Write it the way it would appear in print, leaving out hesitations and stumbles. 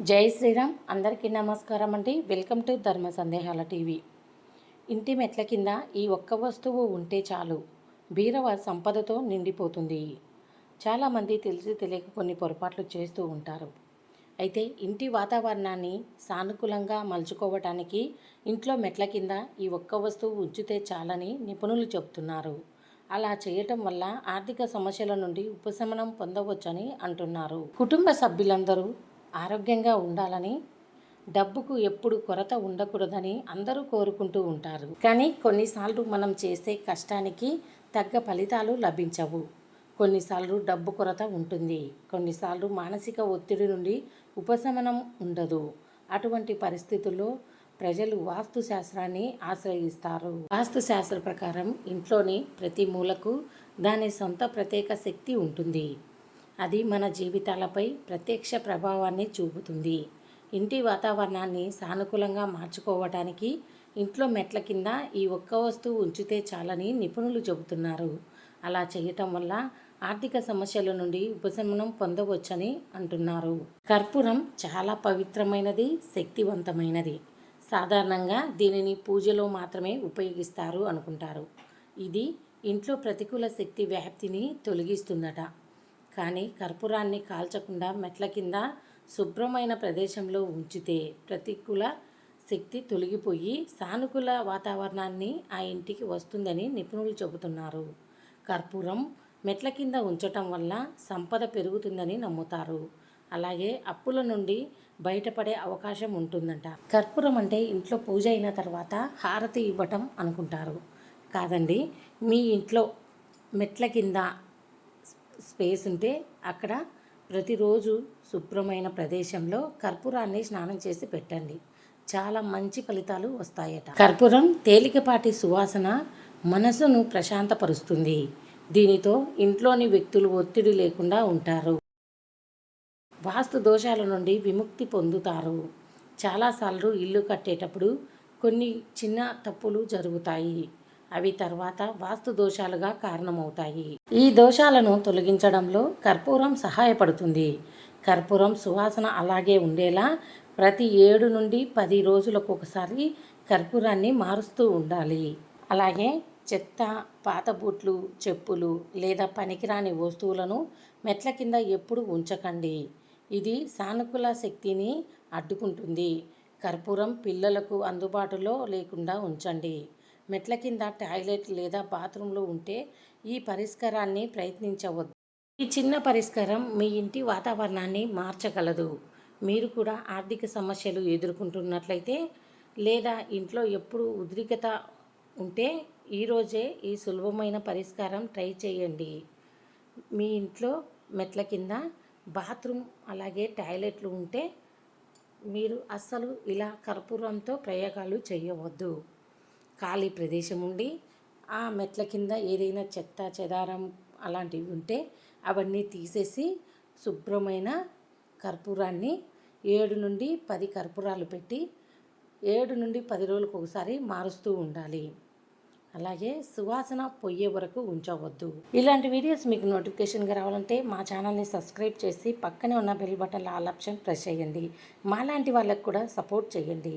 జై శ్రీరామ్. అందరికీ నమస్కారం అండి. వెల్కమ్ టు ధర్మ సందేహాల టీవీ. ఇంటి మెట్ల కింద ఈ ఒక్క వస్తువు ఉంటే చాలు, బీరవ సంపదతో నిండిపోతుంది. చాలామంది తెలిసి తెలియక కొన్ని పొరపాట్లు చేస్తూ ఉంటారు. అయితే ఇంటి వాతావరణాన్ని సానుకూలంగా మలుచుకోవటానికి ఇంట్లో మెట్ల కింద ఈ ఒక్క వస్తువు ఉంచితే చాలని నిపుణులు చెబుతున్నారు. అలా చేయటం వల్ల ఆర్థిక సమస్యల నుండి ఉపశమనం పొందవచ్చని అంటున్నారు. కుటుంబ సభ్యులందరూ ఆరోగ్యంగా ఉండాలని, డబ్బుకు ఎప్పుడు కొరత ఉండకూడదని అందరూ కోరుకుంటూ ఉంటారు. కానీ కొన్నిసార్లు మనం చేసే కష్టానికి తగ్గ ఫలితాలు లభించవు. కొన్నిసార్లు డబ్బు కొరత ఉంటుంది, కొన్నిసార్లు మానసిక ఒత్తిడి నుండి ఉపశమనం ఉండదు. అటువంటి పరిస్థితుల్లో ప్రజలు వాస్తుశాస్త్రాన్ని ఆశ్రయిస్తారు. వాస్తుశాస్త్ర ప్రకారం ఇంట్లోని ప్రతి మూలకు దాని సొంత ప్రత్యేక శక్తి ఉంటుంది. అది మన జీవితాలపై ప్రత్యక్ష ప్రభావాన్ని చూపుతుంది. ఇంటి వాతావరణాన్ని సానుకూలంగా మార్చుకోవటానికి ఇంట్లో మెట్ల కింద ఈ ఒక్క వస్తువు ఉంచితే చాలని నిపుణులు చెబుతున్నారు. అలా చేయటం వల్ల ఆర్థిక సమస్యల నుండి ఉపశమనం పొందవచ్చని అంటున్నారు. కర్పూరం చాలా పవిత్రమైనది, శక్తివంతమైనది. సాధారణంగా దీనిని పూజలో మాత్రమే ఉపయోగిస్తారు అనుకుంటారు. ఇది ఇంట్లో ప్రతికూల శక్తి వ్యాప్తిని తొలగిస్తుందట. కానీ కర్పూరాన్ని కాల్చకుండా మెట్ల కింద శుభ్రమైన ప్రదేశంలో ఉంచితే ప్రతికూల శక్తి తొలగిపోయి సానుకూల వాతావరణాన్ని ఆ ఇంటికి వస్తుందని నిపుణులు చెబుతున్నారు. కర్పూరం మెట్ల కింద ఉంచటం వల్ల సంపద పెరుగుతుందని నమ్ముతారు. అలాగే అప్పుల నుండి బయటపడే అవకాశం ఉంటుందంట. కర్పూరం అంటే ఇంట్లో పూజ అయిన తర్వాత హారతి ఇవ్వటం అనుకుంటారు. కాదండి, మీ ఇంట్లో మెట్ల కింద స్పేస్ ఉంటే అక్కడ ప్రతిరోజు శుభ్రమైన ప్రదేశంలో కర్పూరాన్ని స్నానం చేసి పెట్టండి. చాలా మంచి ఫలితాలు వస్తాయట. కర్పూరం తేలికపాటి సువాసన మనసును ప్రశాంతపరుస్తుంది. దీనితో ఇంట్లోని వ్యక్తులు ఒత్తిడి లేకుండా ఉంటారు. వాస్తు దోషాల నుండి విముక్తి పొందుతారు. చాలాసార్లు ఇల్లు కట్టేటప్పుడు కొన్ని చిన్న తప్పులు జరుగుతాయి. అవి తర్వాత వాస్తు దోషాలుగా కారణమవుతాయి. ఈ దోషాలను తొలగించడంలో కర్పూరం సహాయపడుతుంది. కర్పూరం సువాసన అలాగే ఉండేలా ప్రతి 7 నుండి 10 రోజులకు ఒకసారి కర్పూరాన్ని మారుస్తూ ఉండాలి. అలాగే చెత్త, పాత బూట్లు, చెప్పులు లేదా పనికిరాని వస్తువులను మెట్ల కింద ఎప్పుడు ఉంచకండి. ఇది సానుకూల శక్తిని అడ్డుకుంటుంది. కర్పూరం పిల్లలకు అందుబాటులో లేకుండా ఉంచండి. మెట్ల కింద టాయిలెట్ లేదా బాత్రూంలో ఉంటే ఈ పరిష్కారాన్ని ప్రయత్నించవద్దు. ఈ చిన్న పరిష్కారం మీ ఇంటి వాతావరణాన్ని మార్చగలదు. మీరు కూడా ఆర్థిక సమస్యలు ఎదుర్కొంటున్నట్లయితే లేదా ఇంట్లో ఎప్పుడు ఉద్రిక్తత ఉంటే ఈరోజే ఈ సులభమైన పరిష్కారం ట్రై చేయండి. మీ ఇంట్లో మెట్ల కింద బాత్రూమ్ అలాగే టాయిలెట్లు ఉంటే మీరు అస్సలు ఇలా కర్పూరంతో ప్రయోగాలు చేయవద్దు. ఖాళీ ప్రదేశం ఉండి ఆ మెట్ల కింద ఏదైనా చెత్త చెదారం అలాంటివి ఉంటే అవన్నీ తీసేసి శుభ్రమైన కర్పూరాన్ని 7 నుండి 10 కర్పూరాలు పెట్టి 7 నుండి 10 రోజులకు ఒకసారి మారుస్తూ ఉండాలి. అలాగే సువాసన పొయ్యే వరకు ఉంచవద్దు. ఇలాంటి వీడియోస్ మీకు నోటిఫికేషన్గా రావాలంటే మా ఛానల్ని సబ్స్క్రైబ్ చేసి పక్కనే ఉన్న bell button all option press చేయండి. మాలాంటి వాళ్ళకు కూడా సపోర్ట్ చేయండి.